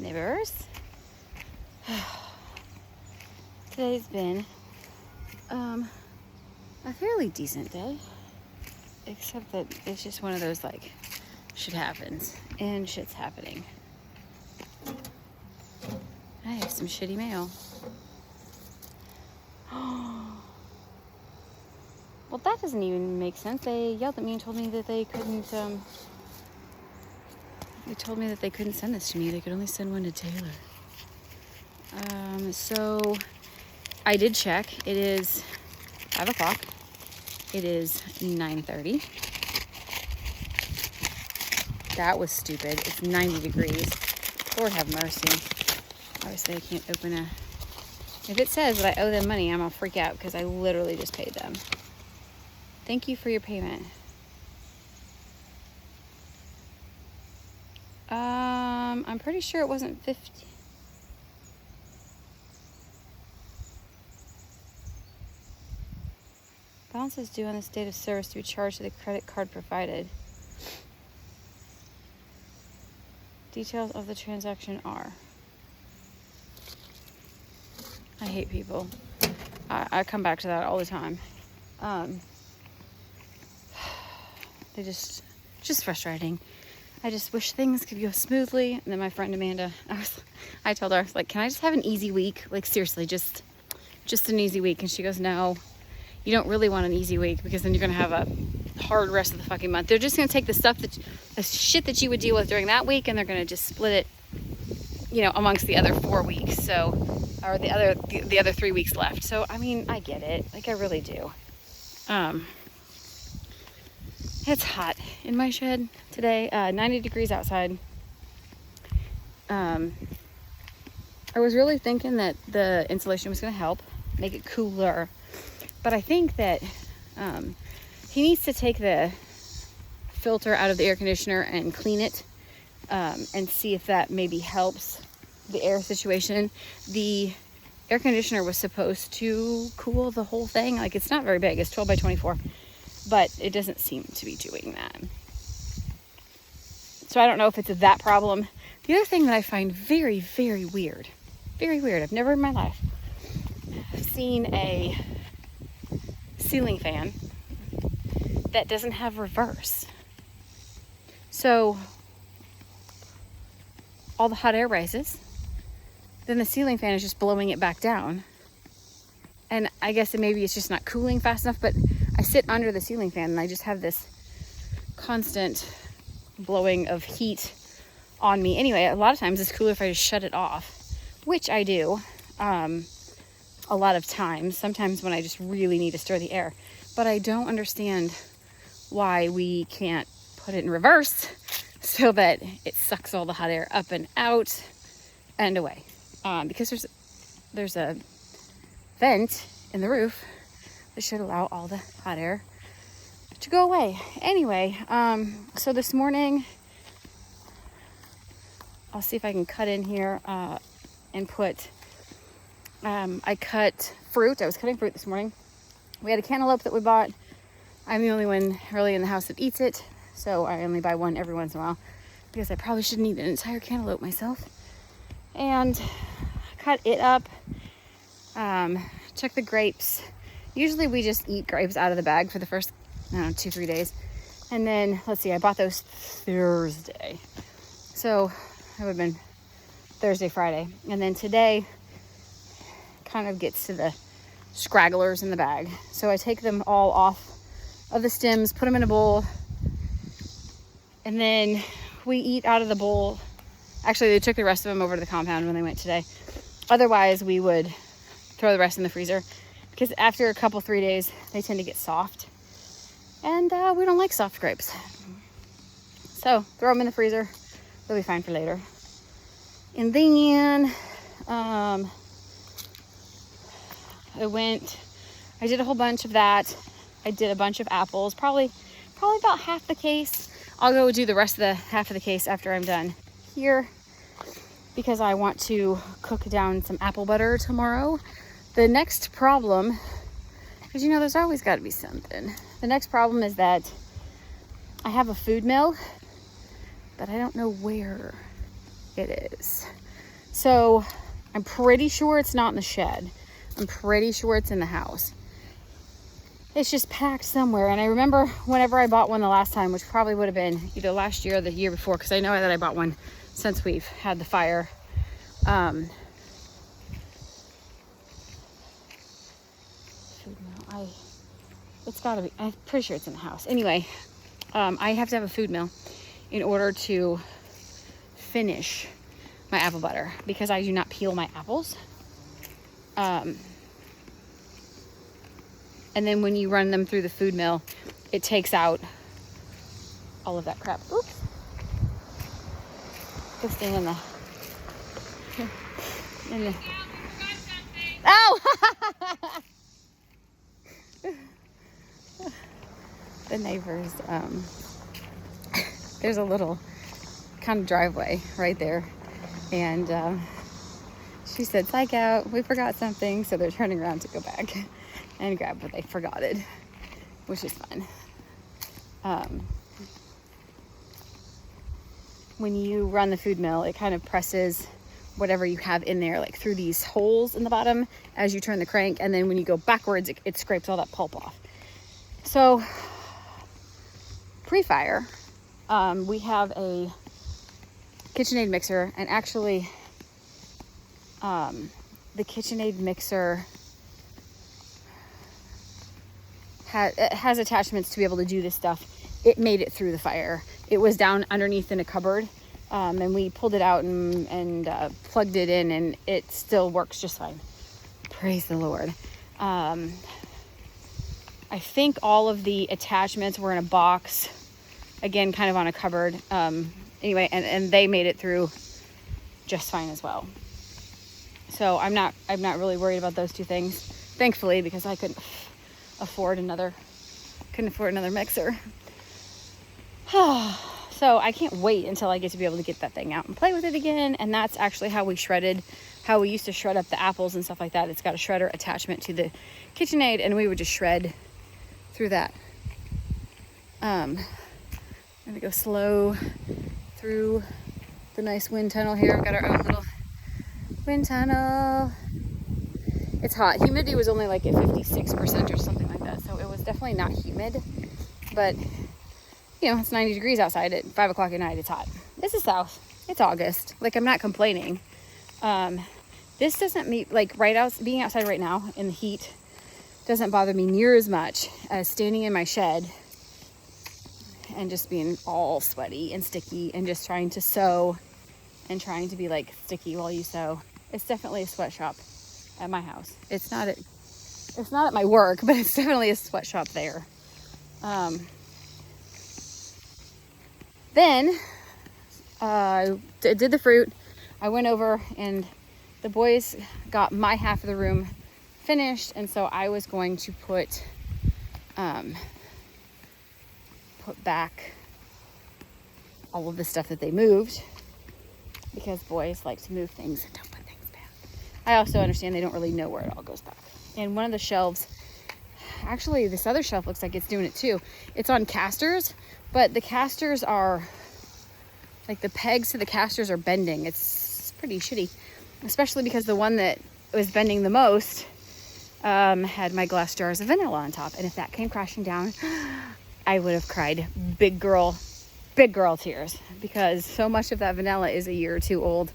neighbors. Today's been a fairly decent day, except that it's just one of those like shit happens and shit's happening. I have some shitty mail. Well, that doesn't even make sense. They yelled at me and told me that they couldn't send this to me. They could only send one to Taylor. So I did check. It is 5 o'clock. It is 9:30. That was stupid. It's 90 degrees. Lord have mercy. Obviously I can't open a... If it says that I owe them money, I'm gonna freak out because I literally just paid them. Thank you for your payment. I'm pretty sure it wasn't 50. Balance is due on this date of service to be charged to the credit card provided. Details of the transaction are... I hate people. I come back to that all the time. They just frustrating. I just wish things could go smoothly. And then my friend Amanda, I told her, I was like, can I just have an easy week? Like seriously, just an easy week. And she goes, no, you don't really want an easy week because then you're gonna have a hard rest of the fucking month. They're just gonna take the shit that you would deal with during that week and they're gonna just split it, amongst the other 4 weeks. So, or the other 3 weeks left. So, I mean, I get it. Like I really do. It's hot in my shed today, 90 degrees outside. I was really thinking that the insulation was going to help make it cooler, but I think that he needs to take the filter out of the air conditioner and clean it and see if that maybe helps the air situation. The air conditioner was supposed to cool the whole thing. Like it's not very big, it's 12 by 24. But it doesn't seem to be doing that. So I don't know if it's that problem. The other thing that I find very, very weird, I've never in my life seen a ceiling fan that doesn't have reverse. So all the hot air rises, then the ceiling fan is just blowing it back down. And I guess maybe it's just not cooling fast enough, but I sit under the ceiling fan and I just have this constant blowing of heat on me. Anyway, a lot of times it's cooler if I just shut it off, which I do a lot of times. Sometimes when I just really need to stir the air. But I don't understand why we can't put it in reverse so that it sucks all the hot air up and out and away. Because there's a vent in the roof that should allow all the hot air to go away. Anyway, so this morning, I'll see if I can cut in here and put, I cut fruit. I was cutting fruit this morning. We had a cantaloupe that we bought. I'm the only one really in the house that eats it, so I only buy one every once in a while because I probably shouldn't eat an entire cantaloupe myself. And cut it up, took the grapes. Usually we just eat grapes out of the bag for the first, 2-3 days. And then, let's see, I bought those Thursday. So it would have been Thursday, Friday. And then today kind of gets to the scragglers in the bag. So I take them all off of the stems, put them in a bowl. And then we eat out of the bowl. Actually, they took the rest of them over to the compound when they went today. Otherwise, we would throw the rest in the freezer. Because after a couple, 3 days, they tend to get soft. And we don't like soft grapes. So, throw them in the freezer. They'll be fine for later. And then, I did a whole bunch of that. I did a bunch of apples. Probably about half the case. I'll go do the rest of the half of the case after I'm done here. Because I want to cook down some apple butter tomorrow. The next problem, because there's always got to be something. The next problem is that I have a food mill, but I don't know where it is. So I'm pretty sure it's not in the shed. I'm pretty sure it's in the house. It's just packed somewhere. And I remember whenever I bought one the last time, which probably would have been either last year or the year before, because I know that I bought one since we've had the fire. It's gotta be, I'm pretty sure it's in the house. Anyway, I have to have a food mill in order to finish my apple butter, because I do not peel my apples. And then when you run them through the food mill, it takes out all of that crap. Oops. Go stand in the... Oh! The neighbors, there's a little kind of driveway right there. And she said, psych out, we forgot something. So they're turning around to go back and grab what they forgot it, which is fun. When you run the food mill, it kind of presses whatever you have in there, like through these holes in the bottom as you turn the crank. And then when you go backwards, it scrapes all that pulp off. So pre-fire, we have a KitchenAid mixer, and actually the KitchenAid mixer has attachments to be able to do this stuff. It made it through the fire. It was down underneath in a cupboard, and we pulled it out and plugged it in, and it still works just fine. Praise the Lord. I think all of the attachments were in a box, again, kind of on a cupboard. Anyway, and they made it through just fine as well. So I'm not really worried about those two things, thankfully, because I couldn't afford another mixer. So I can't wait until I get to be able to get that thing out and play with it again. And that's actually how we used to shred up the apples and stuff like that. It's got a shredder attachment to the KitchenAid, and we would just shred through that. I'm gonna go slow through the nice wind tunnel here. We've got our own little wind tunnel. It's hot. Humidity was only like at 56% or something like that, so it was definitely not humid. But you know, it's 90 degrees outside at 5 o'clock at night. It's hot. This is south. It's August. Like, I'm not complaining. This doesn't mean, like, being outside right now in the heat doesn't bother me near as much as standing in my shed and just being all sweaty and sticky and just trying to sew and trying to be like sticky while you sew. It's definitely a sweatshop at my house. It's not at my work, but it's definitely a sweatshop there. Then I did the fruit. I went over and the boys got my half of the room finished, and so I was going to put back all of the stuff that they moved, because boys like to move things and don't put things back. I also understand they don't really know where it all goes back. And one of the shelves, actually this other shelf looks like it's doing it too. It's on casters, but the casters are, like, the pegs to the casters are bending. It's pretty shitty, especially because the one that was bending the most had my glass jars of vanilla on top. And if that came crashing down, I would have cried big girl tears, because so much of that vanilla is a year or two old,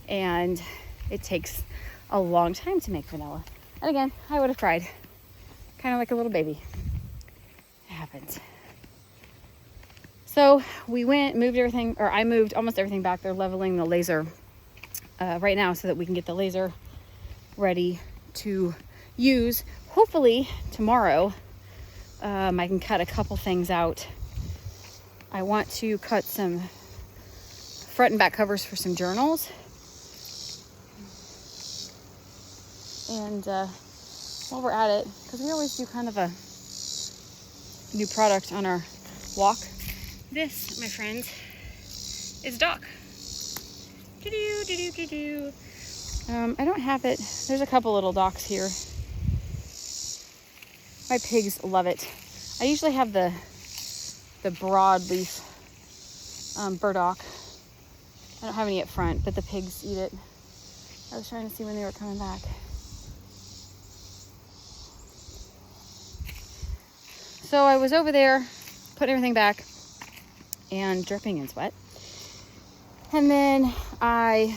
and it takes a long time to make vanilla. And again, I would have cried, kind of like a little baby. It happens. So we moved everything, or I moved almost everything back. They're leveling the laser right now so that we can get the laser ready to use. Hopefully tomorrow I can cut a couple things out. I want to cut some front and back covers for some journals. And while we're at it, because we always do kind of a new product on our walk. This, my friends, is Doc. I don't have it. There's a couple little docks here. My pigs love it. I usually have the broadleaf burdock. I don't have any up front, but the pigs eat it. I was trying to see when they were coming back. So I was over there putting everything back and dripping in sweat. And then I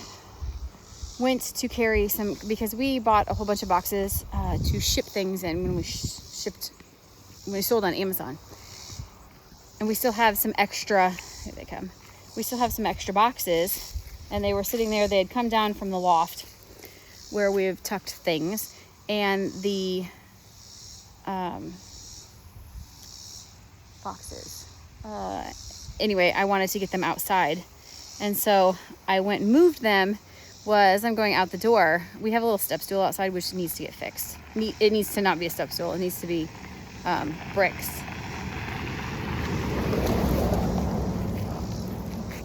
went to carry some, because we bought a whole bunch of boxes to ship things in when we sold on Amazon. And we still have some extra, here they come. We still have some extra boxes, and they were sitting there. They had come down from the loft where we've tucked things, and the boxes. Anyway, I wanted to get them outside. And so I went and moved them. As I'm going out the door, we have a little step stool outside which needs to get fixed. It needs to not be a step stool. It needs to be bricks.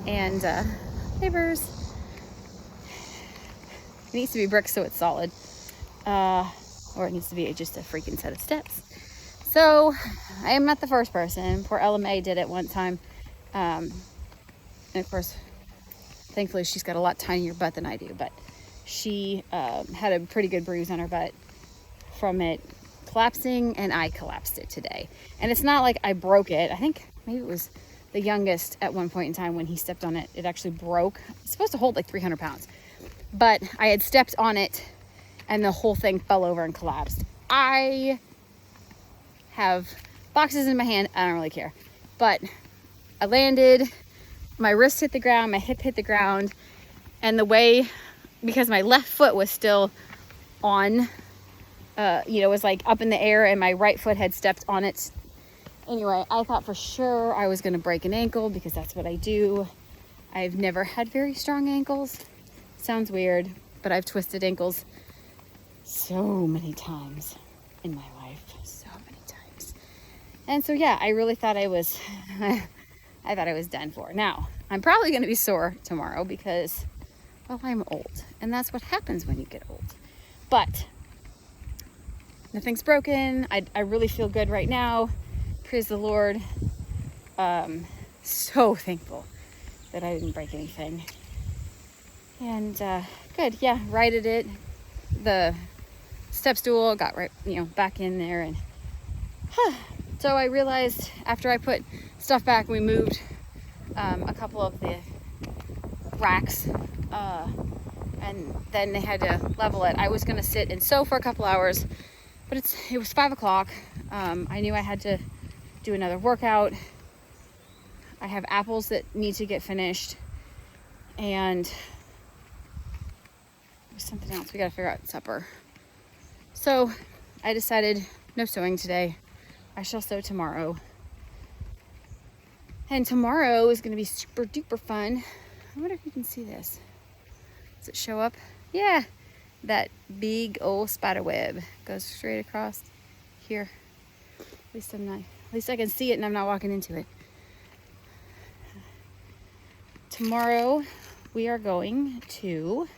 And neighbors. It needs to be bricks so it's solid. Or it needs to be just a freaking set of steps. So I am not the first person. Poor Ella Mae did it one time. And of course, thankfully she's got a lot tinier butt than I do, but she had a pretty good bruise on her butt from it collapsing, and I collapsed it today. And it's not like I broke it. I think maybe it was the youngest at one point in time when he stepped on it. It actually broke. It's supposed to hold like 300 pounds. But I had stepped on it and the whole thing fell over and collapsed. I have boxes in my hand. I don't really care. But I landed, my wrist hit the ground, my hip hit the ground, and the way, because my left foot was still on, was like up in the air, and my right foot had stepped on it. Anyway, I thought for sure I was going to break an ankle because that's what I do. I've never had very strong ankles. Sounds weird, but I've twisted ankles so many times in my life. So many times. And so, yeah, I really thought I was, I thought I was done for. Now, I'm probably going to be sore tomorrow because, well, I'm old. And that's what happens when you get old. But nothing's broken. I really feel good right now. Praise the Lord. So thankful that I didn't break anything. And good, yeah, righted it. The step stool got right, back in there. And so I realized after I put stuff back, we moved a couple of the racks, and then they had to level it. I was gonna sit and sew for a couple hours, but it was 5 o'clock. I knew I had to do another workout. I have apples that need to get finished, and there's something else we gotta figure out at supper. So I decided no sewing today. I shall sew tomorrow. And tomorrow is gonna be super duper fun. I wonder if you can see this. Does it show up? Yeah, that big old spider web goes straight across here. At least I can see it and I'm not walking into it. Tomorrow we are going to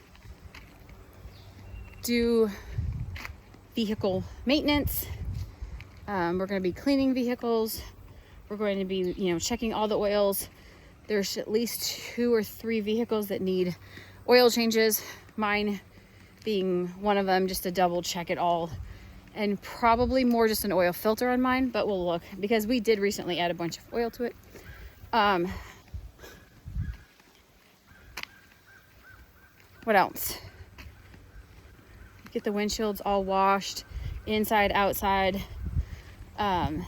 do vehicle maintenance. We're going to be cleaning vehicles. We're going to be, checking all the oils. There's at least 2 or 3 vehicles that need oil changes. Mine being one of them, just to double check it all. And probably more just an oil filter on mine, but we'll look because we did recently add a bunch of oil to it. What else? Get the windshields all washed, inside, outside. On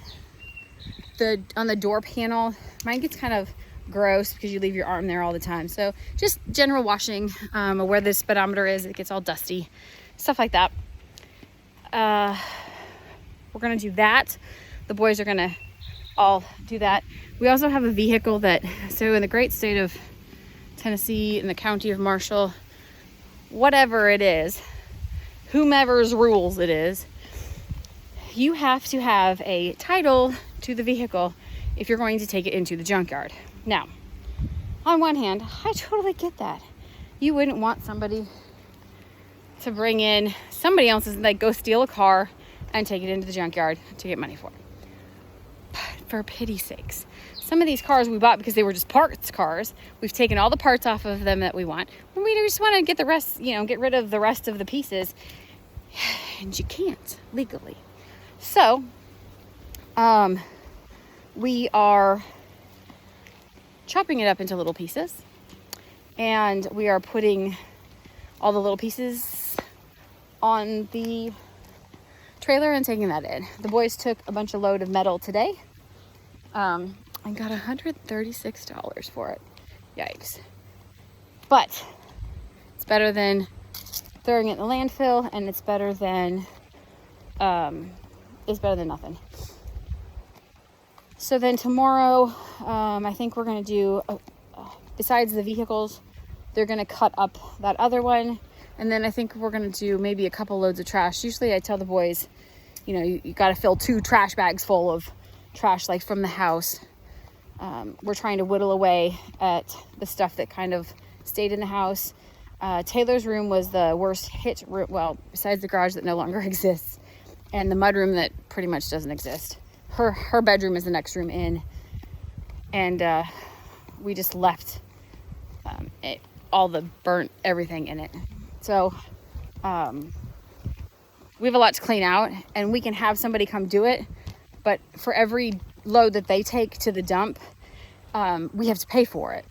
the door panel, mine gets kind of gross because you leave your arm there all the time. So just general washing, where the speedometer is, it gets all dusty, stuff like that. We're gonna do that. The boys are gonna all do that. We also have a vehicle so in the great state of Tennessee, in the county of Marshall, whatever it is, whomever's rules it is, you have to have a title to the vehicle if you're going to take it into the junkyard. Now, on one hand, I totally get that. You wouldn't want somebody to bring in somebody else's, go steal a car and take it into the junkyard to get money for it. But for pity's sakes. Some of these cars we bought because they were just parts cars. We've taken all the parts off of them that we want. We just want to get the rest, get rid of the rest of the pieces. And you can't legally. So, we are chopping it up into little pieces. And we are putting all the little pieces on the trailer and taking that in. The boys took a bunch of load of metal today. And got $136 for it. Yikes. But it's better than throwing it in the landfill, and it's better than nothing. So then tomorrow, I think we're going to do, besides the vehicles, they're going to cut up that other one. And then I think we're going to do maybe a couple loads of trash. Usually I tell the boys, you got to fill 2 trash bags full of trash, like from the house. We're trying to whittle away at the stuff that kind of stayed in the house. Taylor's room was the worst hit room, well, besides the garage that no longer exists, and the mudroom that pretty much doesn't exist. Her bedroom is the next room in, and we just left all the burnt everything in it. So we have a lot to clean out, and we can have somebody come do it, but for every load that they take to the dump, we have to pay for it.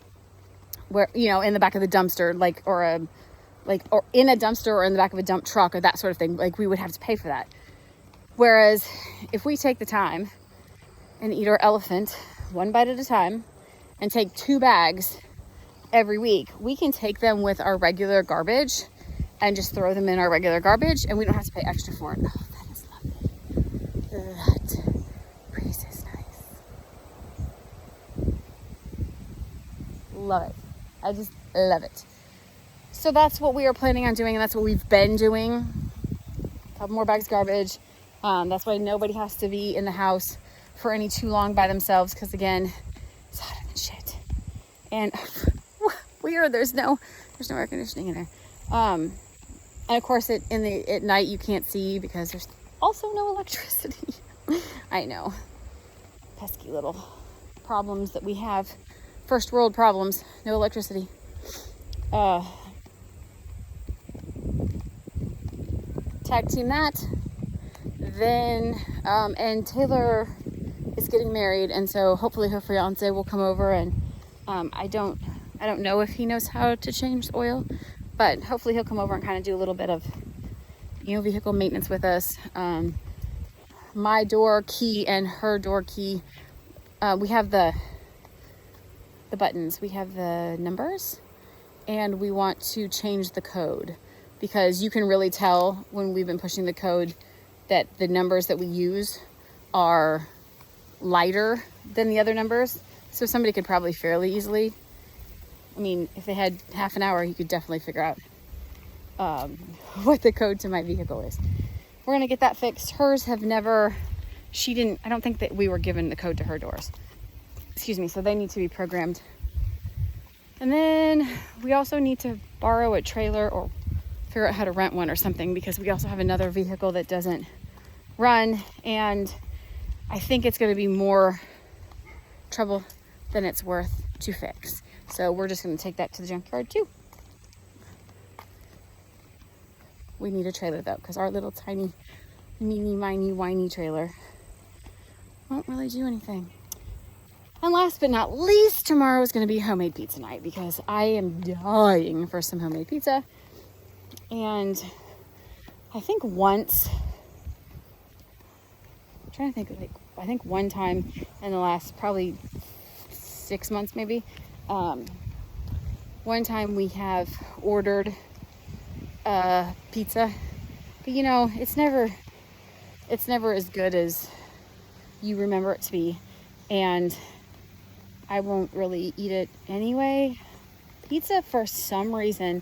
Where, in the back of the dumpster, or in a dumpster or in the back of a dump truck or that sort of thing, we would have to pay for that. Whereas if we take the time and eat our elephant one bite at a time and take 2 bags every week, we can take them with our regular garbage and just throw them in our regular garbage, and we don't have to pay extra for it. Oh, that is lovely. That breeze is nice. Love it. I just love it. So that's what we are planning on doing, and that's what we've been doing. A couple more bags of garbage. That's why nobody has to be in the house for any too long by themselves, because again, it's hotter than shit. And weird, there's no air conditioning in there. And of course at night you can't see because there's also no electricity. I know. Pesky little problems that we have. First world problems. No electricity. Tag team that. Then, and Taylor is getting married, and so hopefully her fiance will come over, and I don't know if he knows how to change oil, but hopefully he'll come over and kind of do a little bit of, vehicle maintenance with us. My door key and her door key, we have the buttons, we have the numbers, and we want to change the code, because you can really tell when we've been pushing the code that the numbers that we use are lighter than the other numbers. So somebody could probably fairly easily, if they had half an hour, you could definitely figure out what the code to my vehicle is. We're gonna get that fixed. Hers have never, I don't think that we were given the code to her doors. Excuse me, so they need to be programmed. And then we also need to borrow a trailer or figure out how to rent one or something, because we also have another vehicle that doesn't run, and I think it's going to be more trouble than it's worth to fix. So we're just going to take that to the junkyard too. We need a trailer though, because our little tiny, meeny, miny, whiny trailer won't really do anything. And last but not least, tomorrow is going to be homemade pizza night, because I am dying for some homemade pizza. And I think once, I'm trying to think, I think one time in the last probably 6 months maybe, one time we have ordered pizza, but it's never as good as you remember it to be, and I won't really eat it anyway. Pizza, for some reason,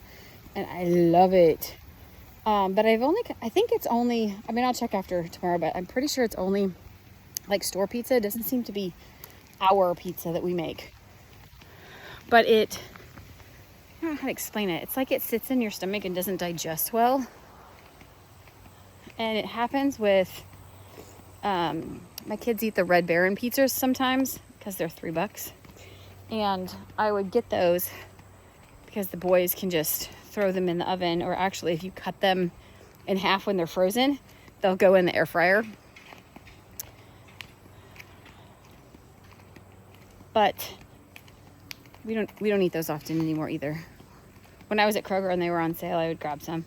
and I love it, but I think it's only, I'll check after tomorrow, but I'm pretty sure it's only like store pizza. It doesn't seem to be our pizza that we make, but I don't know how to explain it. It's like it sits in your stomach and doesn't digest well, and it happens with My kids eat the Red Baron pizzas sometimes because they're $3. And I would get those because the boys can just throw them in the oven, or actually if you cut them in half when they're frozen, they'll go in the air fryer. But we don't eat those often anymore either. When I was at Kroger and they were on sale, I would grab some.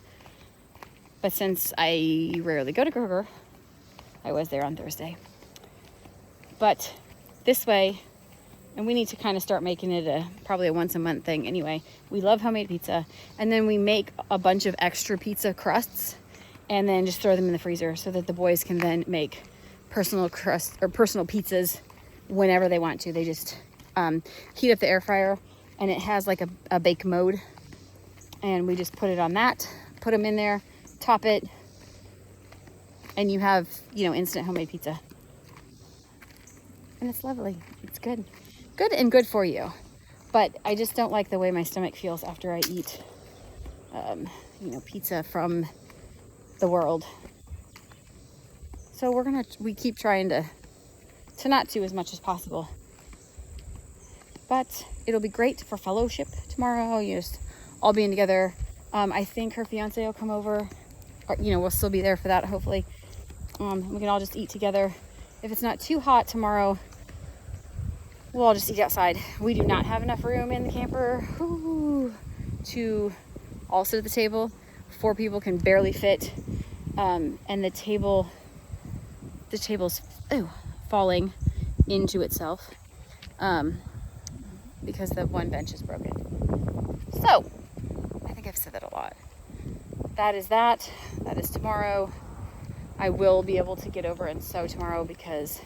But since I rarely go to Kroger, I was there on Thursday. But this way, and we need to kind of start making it probably a once a month thing anyway. We love homemade pizza, and then we make a bunch of extra pizza crusts and then just throw them in the freezer so that the boys can then make personal crust or personal pizzas whenever they want to. They just heat up the air fryer, and it has like a bake mode, and we just put it on that, put them in there, top it, and you have, instant homemade pizza. And it's lovely. It's good. Good and good for you. But I just don't like the way my stomach feels after I eat, pizza from the world. So we keep trying to not do as much as possible. But it'll be great for fellowship tomorrow. You just all being together. I think her fiance will come over. Or, we'll still be there for that, hopefully. We can all just eat together. If it's not too hot tomorrow, we'll all just eat outside. We do not have enough room in the camper to all sit at the table. 4 people can barely fit. And the table's falling into itself because the one bench is broken. So, I think I've said that a lot. That is that. That is tomorrow. I will be able to get over and sew tomorrow because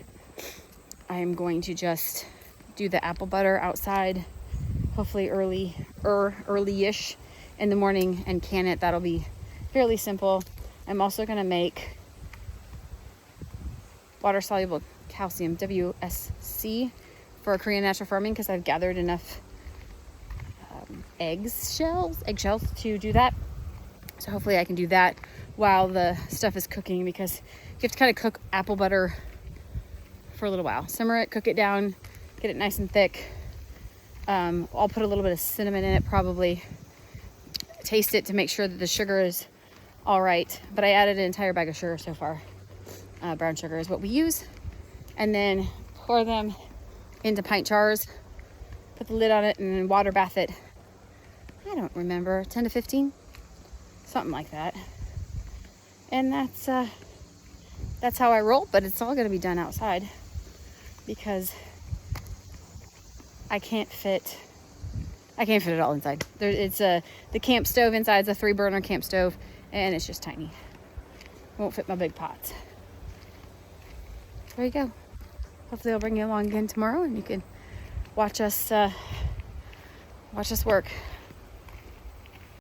I am going to just do the apple butter outside, hopefully early-ish in the morning, and can it. That'll be fairly simple. I'm also going to make water-soluble calcium, WSC, for Korean natural farming because I've gathered enough eggshells to do that. So hopefully I can do that while the stuff is cooking, because you have to kind of cook apple butter for a little while. Simmer it, cook it down, get it nice and thick. I'll put a little bit of cinnamon in it probably. Taste it to make sure that the sugar is all right. But I added an entire bag of sugar so far. Brown sugar is what we use. And then pour them into pint jars. Put the lid on it and then water bath it. I don't remember, 10 to 15? Something like that. And that's how I roll, but it's all going to be done outside because I can't fit it all inside. The camp stove inside is a 3-burner camp stove, and it's just tiny. Won't fit my big pots. There you go. Hopefully I'll bring you along again tomorrow and you can watch us work.